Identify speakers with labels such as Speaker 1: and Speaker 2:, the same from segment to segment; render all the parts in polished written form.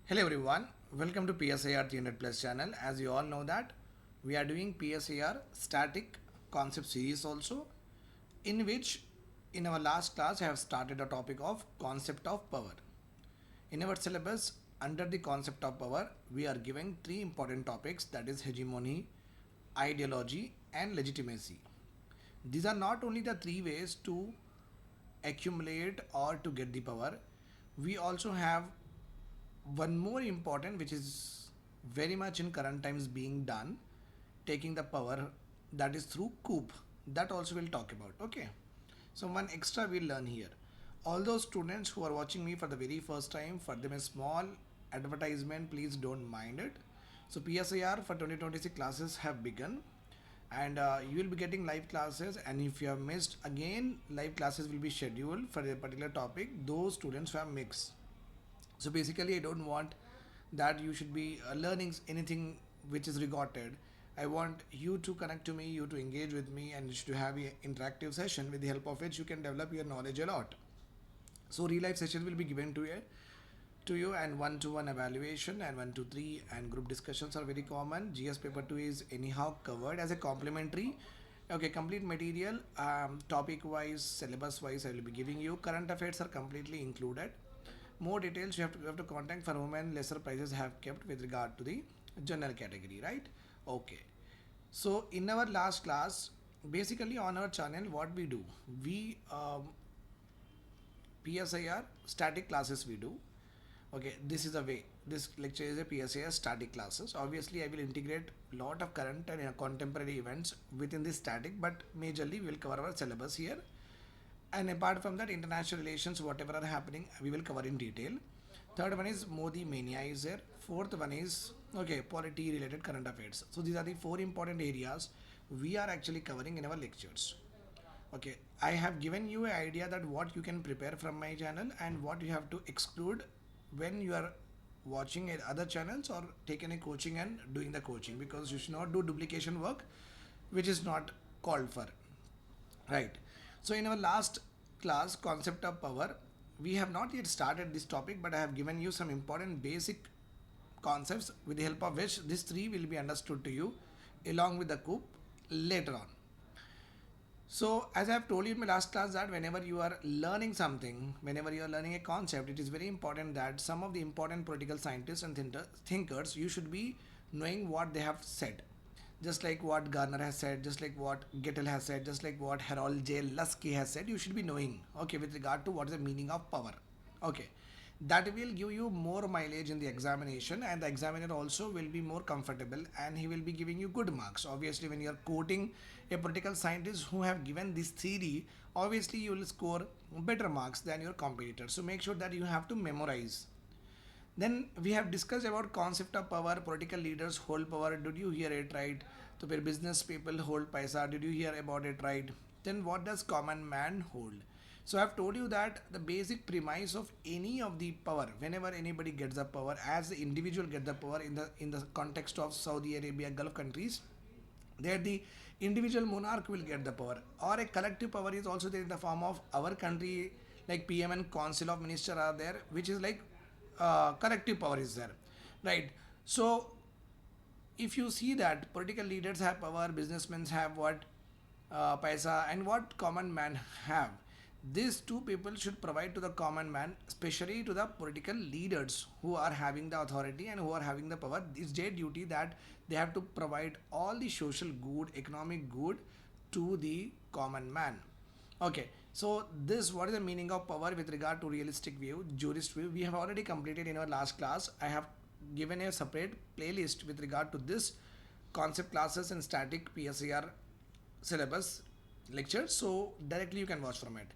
Speaker 1: Hello everyone, welcome to PSIR 300 Plus channel. As you all know that we are doing PSIR static concept series also, in which in our last class I have started a topic of concept of power. In our syllabus under the concept of power we are giving three important topics, that is hegemony, ideology and legitimacy. These are not only the three ways to accumulate or to get the power. We also have one more important, which is very much in current times being done, taking the power, that is through coup. That also we'll talk about. Okay, so one extra we'll learn here. All those students who are watching me for the very first time, for them a small advertisement, please don't mind it. So PSIR for 2026 classes have begun, and you will be getting live classes, and if you have missed, again live classes will be scheduled for a particular topic, those students who have mixed. So basically I don't want that you should be learning anything which is recorded. I want you to connect to me, you to engage with me, and to have an interactive session with the help of which you can develop your knowledge a lot. So real life sessions will be given to you, and one-to-one evaluation and 1 to 3 and group discussions are very common. GS paper 2 is anyhow covered as a complementary. Okay, complete material, topic wise, syllabus wise I will be giving you. Current affairs are completely included. More details you have to contact for women. Lesser prices have kept with regard to the general category, right? Okay. So in our last class, basically on our channel, what we do, we PSIR static classes we do. Okay, this is a way. This lecture is a PSIR static classes. Obviously, I will integrate lot of current and contemporary events within this static, but majorly we will cover our syllabus here. And apart from that, international relations, whatever are happening, we will cover in detail. Third one is Modi mania is there. Fourth one is okay, polity related current affairs. So these are the four important areas we are actually covering in our lectures. Okay, I have given you an idea that what you can prepare from my channel and what you have to exclude when you are watching other channels or taking a coaching and doing the coaching, because you should not do duplication work which is not called for, right? So in our last class, concept of power, we have not yet started this topic, but I have given you some important basic concepts with the help of which these three will be understood to you along with the coup later on. So as I have told you in my last class that whenever you are learning something, whenever you are learning a concept, it is very important that some of the important political scientists and thinkers, you should be knowing what they have said. Just like what Garner has said, just like what Gettel has said, just like what Harold J. Lusky has said, you should be knowing, okay, with regard to what is the meaning of power. Okay, that will give you more mileage in the examination, and the examiner also will be more comfortable and he will be giving you good marks. Obviously, when you are quoting a political scientist who have given this theory, obviously you will score better marks than your competitor. So make sure that you have to memorize. Then we have discussed about concept of power. Political leaders hold power. Did you hear it right? So where business people hold paisa. Did you hear about it right? Then what does common man hold? So I have told you that the basic premise of any of the power, whenever anybody gets the power, as the individual get the power in the context of Saudi Arabia, Gulf countries, there the individual monarch will get the power, or a collective power is also there in the form of our country, like PM and council of minister are there, which is like collective power is there, right? So if you see that political leaders have power, businessmen have what, paisa, and what common man have, these two people should provide to the common man, especially to the political leaders who are having the authority and who are having the power. It's their duty that they have to provide all the social good, economic good to the common man. Okay, so this, what is the meaning of power with regard to realistic view, jurist view, we have already completed in our last class. I have given a separate playlist with regard to this concept classes and static PSIR syllabus lectures, so directly you can watch from it.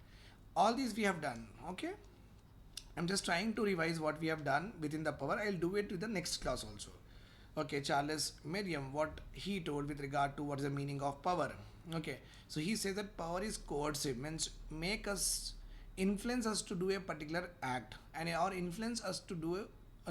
Speaker 1: All these we have done. Okay, I'm just trying to revise what we have done within the power. I'll do it with the next class also. Okay, Charles Merriam, what he told with regard to what is the meaning of power. Okay, so he says that power is coercive, means make us, influence us to do a particular act, and or influence us to do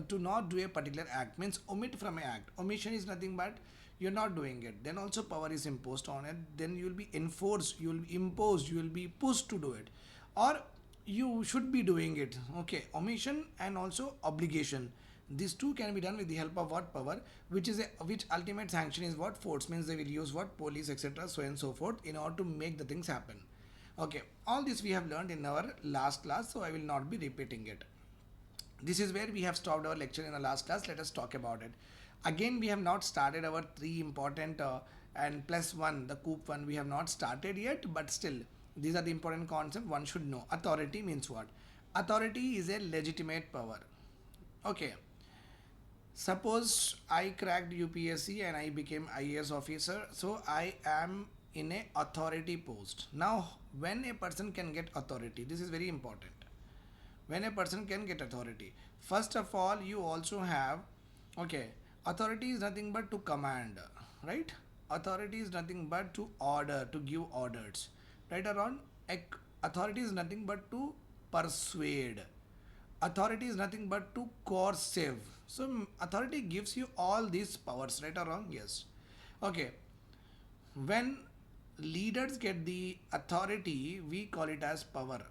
Speaker 1: to not do a particular act, means omit from an act. Omission is nothing but you're not doing it. Then also power is imposed on it. Then you will be enforced, you will be imposed, you will be pushed to do it, or you should be doing it. Okay, omission and also obligation. These two can be done with the help of what? Power, which is which ultimate sanction is what? Force, means they will use what? Police, etc., so and so forth, in order to make the things happen. Okay, all this we have learned in our last class, so I will not be repeating it. This is where we have stopped our lecture in the last class. Let us talk about it. Again, we have not started our three important and plus one, the coup one, we have not started yet, but still, these are the important concepts one should know. Authority means what? Authority is a legitimate power. Okay. Suppose I cracked UPSC and I became IAS officer, so I am in a authority post. Now, when a person can get authority, this is very important. When a person can get authority, first of all, you also have, okay, authority is nothing but to command, right? Authority is nothing but to order, to give orders, right or wrong? Authority is nothing but to persuade. Authority is nothing but to coercive. So authority gives you all these powers, right or wrong? Yes. Okay. When leaders get the authority, we call it as power.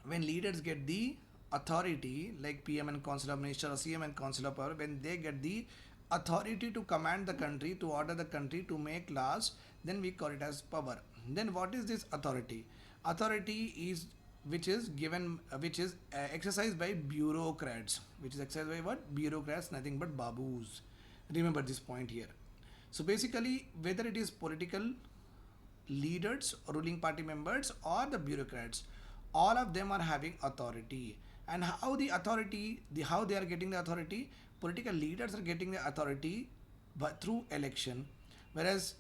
Speaker 1: When leaders get the authority, like PM and Council of Minister or CM and Council of Power, when they get the authority to command the country, to order the country, to make laws, then we call it as power. Then what is this authority? Authority is which is given, which is exercised by bureaucrats. Which is exercised by what? Bureaucrats, nothing but babus. Remember this point here. So basically, whether it is political leaders, ruling party members, or the bureaucrats, all of them are having authority. And how the authority, how they are getting the authority? Political leaders are getting the authority but through election, whereas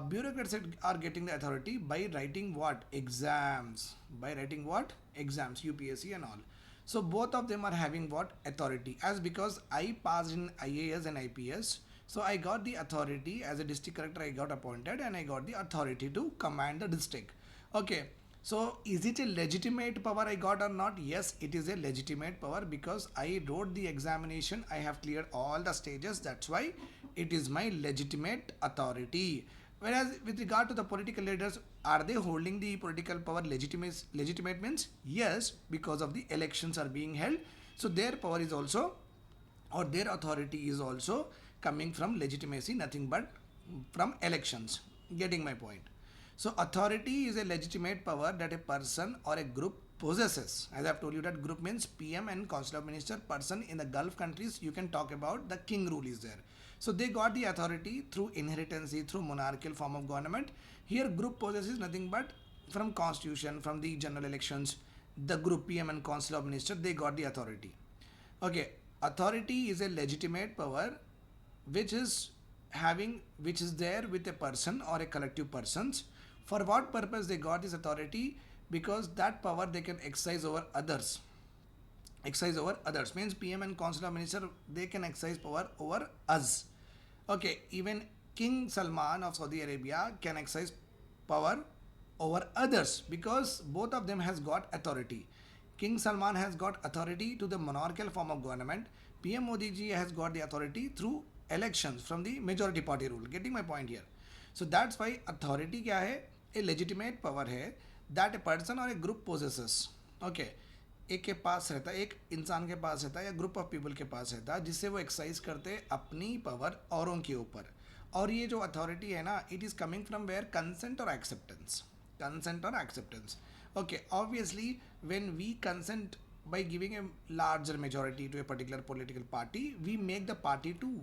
Speaker 1: bureaucrats are getting the authority by writing what? Exams. By writing what? Exams, UPSC and all. So both of them are having what? Authority. As because I passed in IAS and IPS, so I got the authority as a district collector, I got appointed and I got the authority to command the district. Okay. So is it a legitimate power I got or not? Yes, it is a legitimate power because I wrote the examination. I have cleared all the stages. That's why it is my legitimate authority. Whereas with regard to the political leaders, are they holding the political power legitimate means? Yes, because of the elections are being held. So their power is also, or their authority is also coming from legitimacy, nothing but from elections. Getting my point? So authority is a legitimate power that a person or a group possesses. As I have told you, that group means PM and Council of Minister. Person in the Gulf countries, you can talk about the king rule is there. So they got the authority through inheritance, through monarchical form of government. Here group possesses nothing but from constitution, from the general elections. The group PM and Council of Minister, they got the authority. Okay, authority is a legitimate power which is there with a person or a collective persons. For what purpose they got this authority? Because that power they can exercise over others. Exercise over others means PM and Council of Minister, they can exercise power over us. Okay, even King Salman of Saudi Arabia can exercise power over others because both of them has got authority. King Salman has got authority to the monarchical form of government. PM Modi ji has got the authority through elections from the majority party rule. Getting my point here? So that's why authority क्या है? A legitimate power है that a person or a group possesses. Okay, एक के पास रहता है, एक इंसान के पास रहता है या ग्रुप ऑफ पीपल के पास रहता है जिससे वो एक्सरसाइज करते हैं अपनी पावर औरों के ऊपर. और ये जो अथॉरिटी है ना, it is coming from where? Consent और एक्सेप्टेंस. कंसेंट और acceptance. Okay, obviously when we consent by giving a larger majority to a particular political party, we make the party to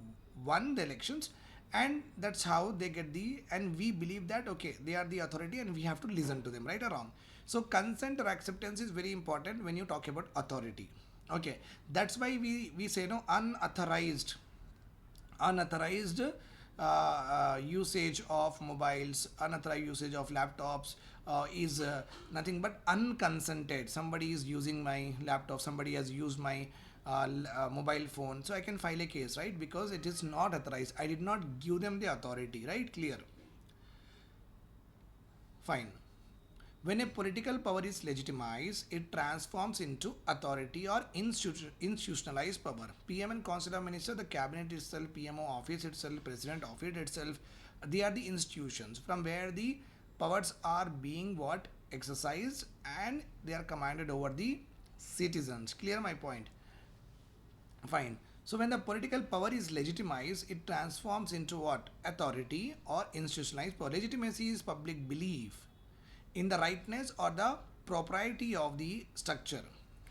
Speaker 1: won the elections, and that's how they get the, and we believe that okay, they are the authority and we have to listen to them, right or wrong? So consent or acceptance is very important when you talk about authority. Okay, that's why we say no, unauthorized usage of mobiles, unauthorized usage of laptops is nothing but unconsented. Somebody is using my laptop, somebody has used my mobile phone, so I can file a case, right? Because it is not authorized. I did not give them the authority, right? Clear? Fine. When a political power is legitimized, it transforms into authority or institutionalized power. PM and Council of Ministers, the cabinet itself, PMO office itself, president office itself, they are the institutions from where the powers are being what? Exercised, and they are commanded over the citizens. Clear my point? Fine. So when the political power is legitimized, it transforms into what? Authority or institutionalized power. Legitimacy is public belief in the rightness or the propriety of the structure,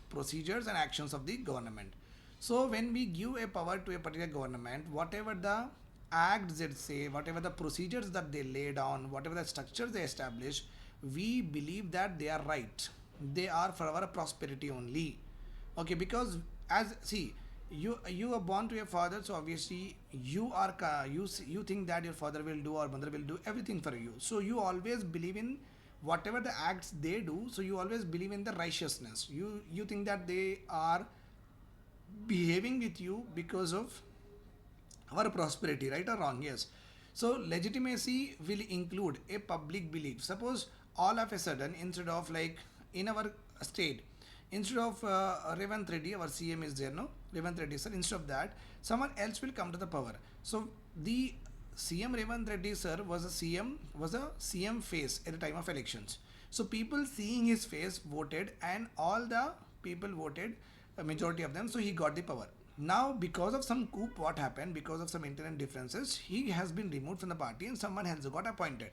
Speaker 1: procedures and actions of the government. So when we give a power to a particular government, whatever the acts they say, whatever the procedures that they lay down, whatever the structures they establish, we believe that they are right. They are for our prosperity only. Okay, because as see, you are born to a father, so obviously you are you think that your father will do or mother will do everything for you. So you always believe in whatever the acts they do. So you always believe in the righteousness. You think that they are behaving with you because of our prosperity, right or wrong? Yes. So legitimacy will include a public belief. Suppose all of a sudden, instead of like in our state, instead of Revant Reddy, our CM is there, no? Revant Reddy sir, instead of that, someone else will come to the power. So the CM Revant Reddy sir was a CM face at the time of elections. So people seeing his face voted, and all the people voted, a majority of them, so he got the power. Now because of some coup, what happened, because of some internal differences, he has been removed from the party and someone has got appointed.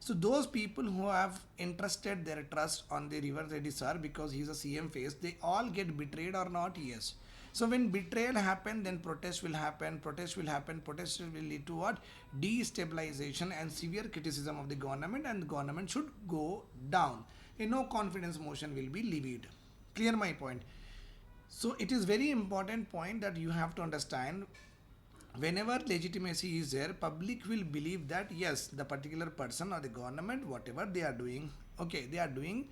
Speaker 1: So those people who have entrusted their trust on the River Reddy sir because he's a CM face, they all get betrayed or not? Yes. So when betrayal happen, then protest will happen. Protest will happen. Protest will lead to what? Destabilization and severe criticism of the government, and the government should go down. A no confidence motion will be levied. Clear my point? So it is very important point that you have to understand. Whenever legitimacy is there, public will believe that yes, the particular person or the government, whatever they are doing, okay, they are doing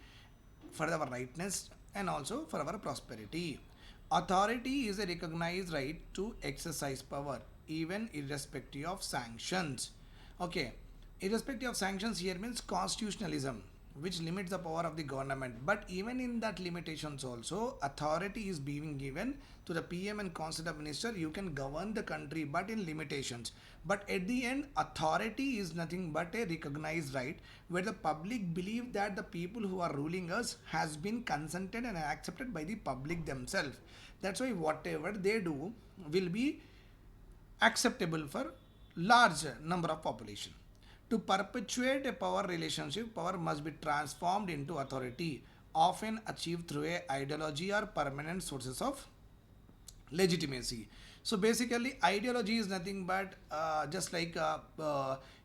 Speaker 1: for our rightness and also for our prosperity. Authority is a recognized right to exercise power, even irrespective of sanctions. Okay, irrespective of sanctions here means constitutionalism, which limits the power of the government. But even in that limitations also, authority is being given to the PM and Council of Minister. You can govern the country, but in limitations. But at the end, authority is nothing but a recognized right, where the public believe that the people who are ruling us has been consented and accepted by the public themselves. That's why whatever they do will be acceptable for large number of population. To perpetuate a power relationship, power must be transformed into authority, often achieved through a ideology or permanent sources of legitimacy. So basically, ideology is nothing but just like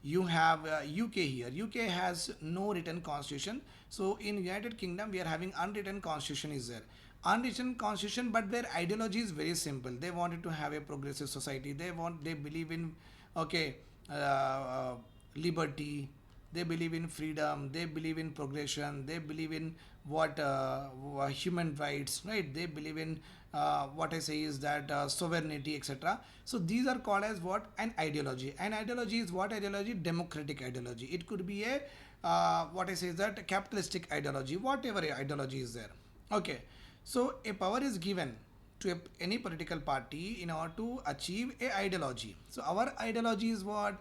Speaker 1: you have UK here. UK has no written constitution. So in United Kingdom, we are having unwritten constitution is there. Unwritten constitution, but their ideology is very simple. They wanted to have a progressive society. They believe in okay. Liberty, they believe in freedom, they believe in progression, they believe in what human rights, right? They believe in what I say is that sovereignty, etc. So these are called as what? An ideology. An ideology is what ideology? Democratic ideology. It could be a what I say is that capitalistic ideology, whatever ideology is there. Okay, so a power is given to any political party in order to achieve a ideology. So our ideology is what?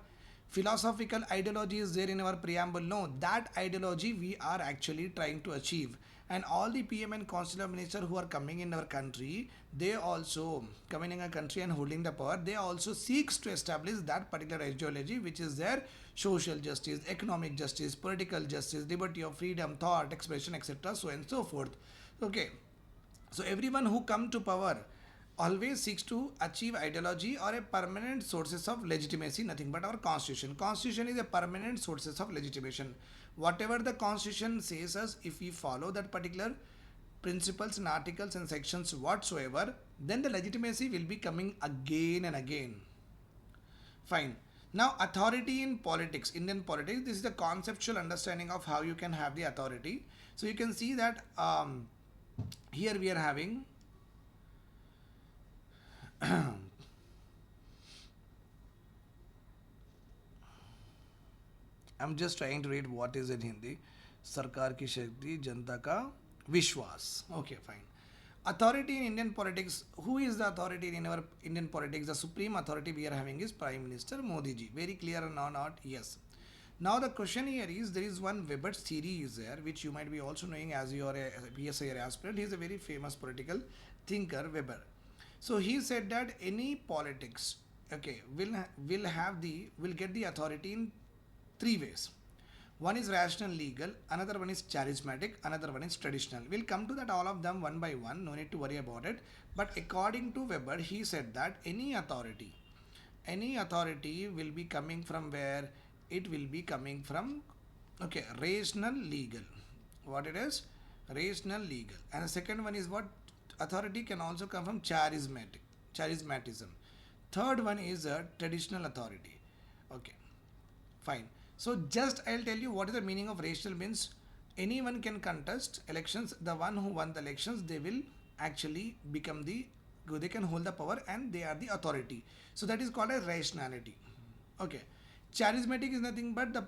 Speaker 1: Philosophical ideology is there in our preamble? No, that ideology we are actually trying to achieve. And all the PM and Council of Minister who are coming in our country, they also coming in a country and holding the power, they also seeks to establish that particular ideology, which is their social justice, economic justice, political justice, liberty of freedom, thought, expression, etc. So and so forth. Okay, so everyone who come to power always seeks to achieve ideology or a permanent sources of legitimacy, nothing but our constitution. Constitution is a permanent sources of legitimation. Whatever the constitution says us, if we follow that particular principles and articles and sections whatsoever, then the legitimacy will be coming again and again. Fine. Now authority in politics, Indian politics, this is the conceptual understanding of how you can have the authority. So you can see that here we are having I'm just trying to read what is in Hindi. सरकार की शक्ति जनता का विश्वास. Okay, fine. Authority in Indian politics. Who is the authority in our Indian politics? The supreme authority we are having is Prime Minister Modi ji. Very clear or not? Yes. Now the question here is, there is one Weber's theory is there, which you might be also knowing as you are a PSIR aspirant. He is a very famous political thinker, Weber. So he said that any politics, okay, will get the authority in three ways. One is rational legal, another one is charismatic, another one is traditional. We'll come to that all of them one by one, no need to worry about it. But according to Weber, he said that any authority will be coming from where? It will be coming from, okay, rational legal. What it is? Rational legal. And the second one is what? Authority can also come from charismatism. Third one is a traditional authority. Okay, fine. So just I'll tell you what is the meaning of rational means. Anyone can contest elections. The one who won the elections, they will actually become they can hold the power and they are the authority. So that is called as rationality. Okay. Charismatic is nothing but the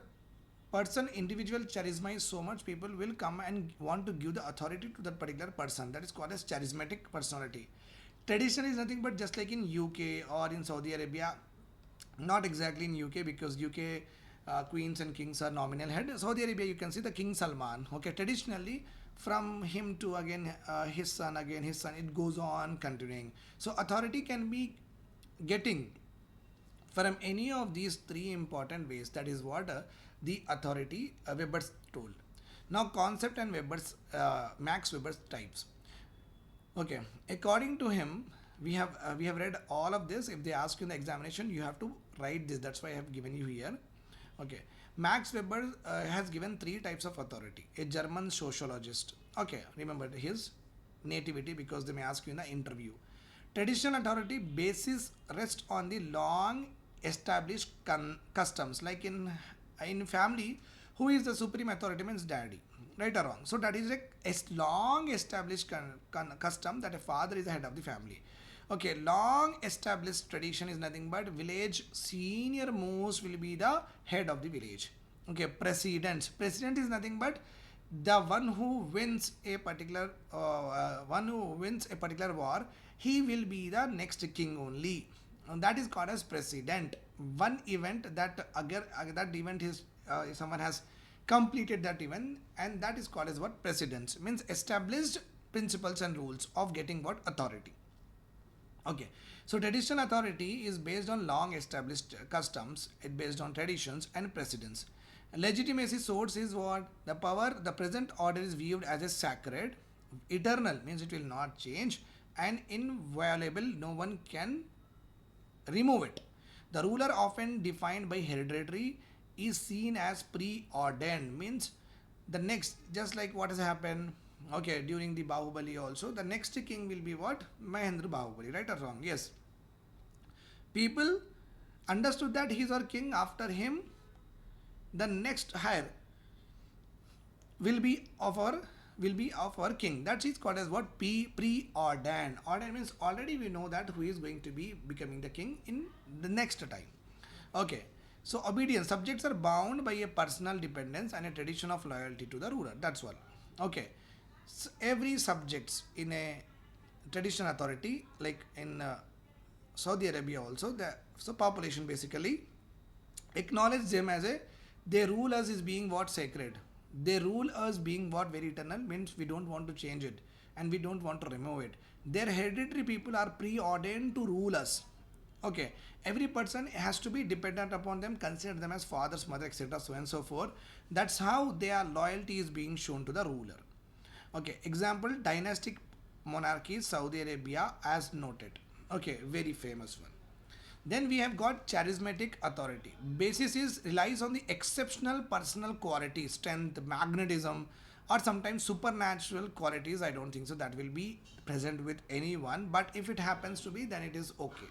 Speaker 1: person individual charisma is so much people will come and want to give the authority to that particular person. That is called as charismatic personality. Tradition is nothing but just like in UK or in Saudi Arabia, not exactly in UK because UK queens and kings are nominal head. Saudi Arabia, you can see the King Salman. Okay, traditionally from him to again his son, it goes on continuing. So authority can be getting from any of these three important ways. That is what the authority Weber's told. Now concept and Max Weber's types. Okay, according to him, we have read all of this. If they ask you in the examination, you have to write this. That's why I have given you here. Okay, Max Weber has given three types of authority. A German sociologist. Okay, remember his nativity because they may ask you in the interview. Traditional authority basis rests on the long established customs. Like in family, who is the supreme authority means daddy, right or wrong. So that is a long established custom that a father is the head of the family. Okay, long established tradition is nothing but village senior most will be the head of the village. Okay, president is nothing but the one who wins a particular war. He will be the next king only, and that is called as president. One event that that event is someone has completed that event, and that is called as what? Precedence means established principles and rules of getting what? Authority. Okay, so traditional authority is based on long established customs, it based on traditions and precedents. Legitimacy source is what? The power, the present order is viewed as a sacred, eternal means it will not change, and inviolable, no one can remove it. The ruler, often defined by hereditary, is seen as preordained means the next, just like what has happened, okay, during the Bahubali also, the next king will be what? Mahendra Bahubali, right or wrong? Yes. People understood that he is our king. After him, the next higher will be of our king. That is called as what? Preordained. Ordained means already we know that who is going to be becoming the king in the next time. Okay. So obedience, subjects are bound by a personal dependence and a tradition of loyalty to the ruler. That's all. Okay. So every subjects in a traditional authority, like in Saudi Arabia also, so population basically acknowledge them as they rule us is being what? Sacred. They rule us being what? Very eternal means we don't want to change it and we don't want to remove it. Their hereditary people are preordained to rule us. Okay, every person has to be dependent upon them, consider them as fathers, mother, etc., so and so forth. That's how their loyalty is being shown to the ruler. Okay, example, dynastic monarchies, Saudi Arabia as noted. Okay, very famous one. Then we have got charismatic authority. Basis is relies on the exceptional personal qualities, strength, magnetism, or sometimes supernatural qualities. I don't think so that will be present with anyone, but if it happens to be, then it is okay.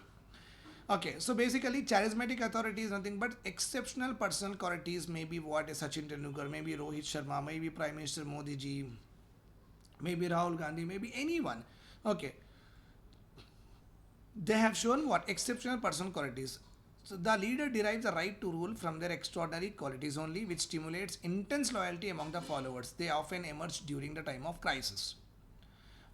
Speaker 1: Okay, so basically charismatic authority is nothing but exceptional personal qualities, maybe what is Sachin Tendulkar, maybe Rohit Sharma, maybe Prime Minister Modi ji, maybe Rahul Gandhi, maybe anyone. Okay, they have shown what? Exceptional personal qualities. So the leader derives the right to rule from their extraordinary qualities only, which stimulates intense loyalty among the followers. They often emerge during the time of crisis.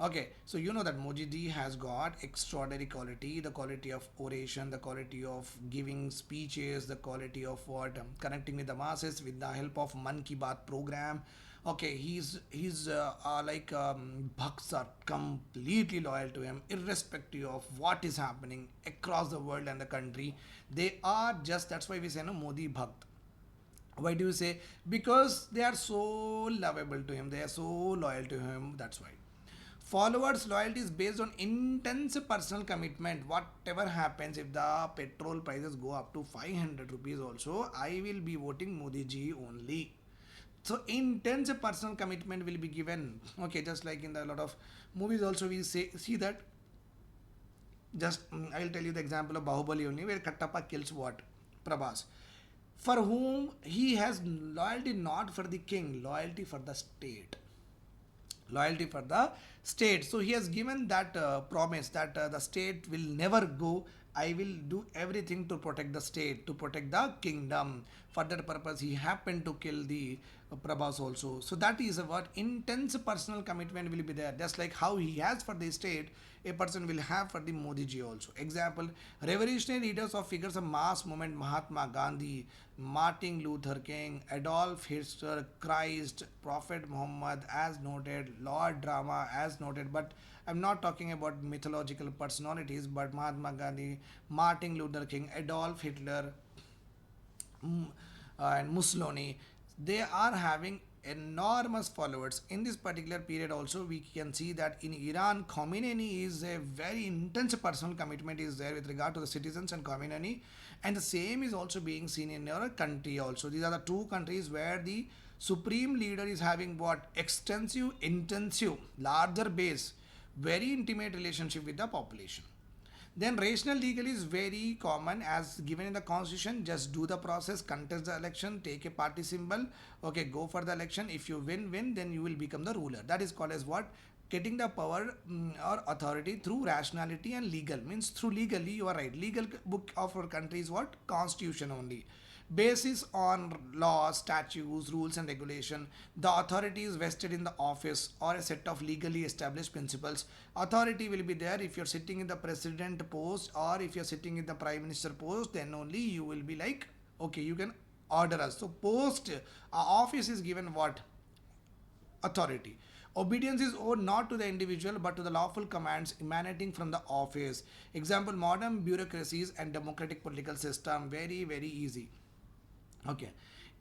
Speaker 1: Okay, so you know that Modi ji has got extraordinary quality, the quality of oration, the quality of giving speeches, the quality of what? Connecting with the masses with the help of Man Ki Baat program. Okay, he's Bhakts are completely loyal to him, irrespective of what is happening across the world and the country. They are just, that's why we say no Modi Bhakt. Why do you say? Because they are so lovable to him, they are so loyal to him, that's why. Followers loyalty is based on intense personal commitment. Whatever happens, if the petrol prices go up to 500 rupees also, I will be voting Modi ji only. So intense personal commitment will be given. Okay, just like in the lot of movies also we see that. Just I'll tell you the example of Bahubali only, where Kattappa kills what? Prabhas, for whom he has loyalty not for the king, loyalty for the state. Loyalty for the state. So he has given that promise that the state will never go. I will do everything to protect the state, to protect the kingdom. For that purpose, he happened to kill the Prabhas also. So that is what intense personal commitment will be there. Just like how he has for the state, a person will have for the Modi ji also. Example, revolutionary leaders of figures of mass movement, Mahatma Gandhi, Martin Luther King, Adolf Hitler, Christ, Prophet Muhammad as noted, Lord Rama as noted, but I'm not talking about mythological personalities, but Mahatma Gandhi, Martin Luther King, Adolf Hitler, mm, and Mussolini, they are having enormous followers in this particular period. Also we can see that in Iran, Khomeini is a very intense personal commitment is there with regard to the citizens and Khomeini, and the same is also being seen in our country also. These are the two countries where the supreme leader is having what? Extensive, intensive, larger base, very intimate relationship with the population. Then rational legal is very common as given in the constitution. Just do the process, contest the election, take a party symbol, okay, go for the election. If you win, then you will become the ruler. That is called as what? Getting the power or authority through rationality and legal. Means through legally, you are right. Legal book of our country is what? Constitution only. Basis on laws, statutes, rules and regulation. The authority is vested in the office or a set of legally established principles. Authority will be there if you're sitting in the president post or if you're sitting in the prime minister post, then only you will be like, okay, you can order us. So post, office is given what? Authority. Obedience is owed not to the individual but to the lawful commands emanating from the office. Example, modern bureaucracies and democratic political system. Very, very easy. Okay.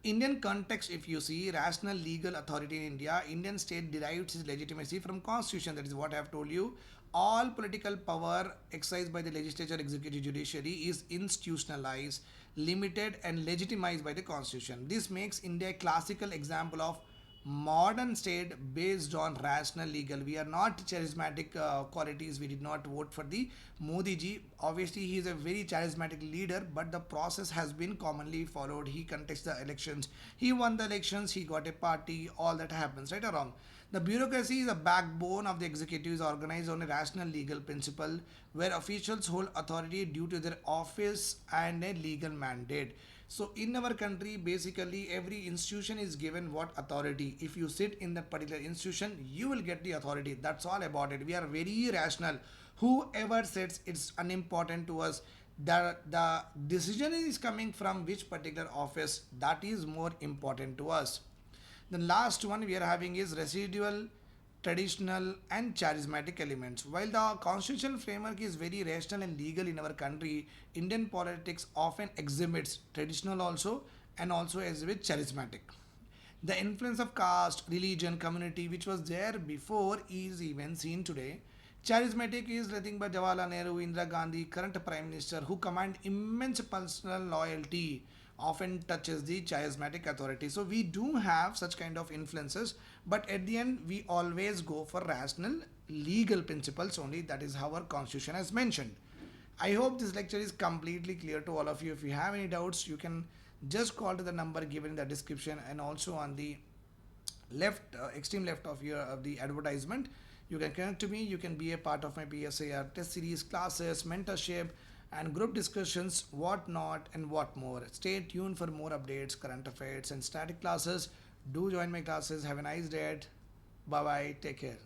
Speaker 1: Indian context, if you see rational legal authority in India, Indian state derives its legitimacy from constitution. That is what I have told you. All political power exercised by the legislature, executive, judiciary is institutionalized, limited and legitimized by the constitution. This makes India a classical example of modern state based on rational legal. We are not charismatic qualities. We did not vote for the Modi ji. Obviously he is a very charismatic leader, but the process has been commonly followed. He contests the elections, he won the elections, he got a party, all that happens, right or wrong. The bureaucracy is the backbone of the executive, is organized on a rational legal principle where officials hold authority due to their office and a legal mandate. So in our country, basically every institution is given what? Authority. If you sit in that particular institution, you will get the authority. That's all about it. We are very rational. Whoever sits, it's unimportant to us. The decision is coming from which particular office, that is more important to us. The last one we are having is residual, traditional and charismatic elements. While the constitutional framework is very rational and legal in our country, Indian politics often exhibits traditional also and also exhibits charismatic. The influence of caste, religion, community, which was there before, is even seen today. Charismatic is nothing but Jawaharlal Nehru, Indira Gandhi, current Prime Minister, who command immense personal loyalty, often touches the charismatic authority. So we do have such kind of influences, but at the end we always go for rational legal principles only. That is how our constitution has mentioned. I hope this lecture is completely clear to all of you. If you have any doubts, you can just call to the number given in the description and also on the left, extreme left of your of the advertisement. You can connect to me. You can be a part of my PSIR test series, classes, mentorship, and group discussions, what not and what more. Stay tuned for more updates, current affairs, and static classes. Do join my classes. Have a nice day. Bye bye. Take care.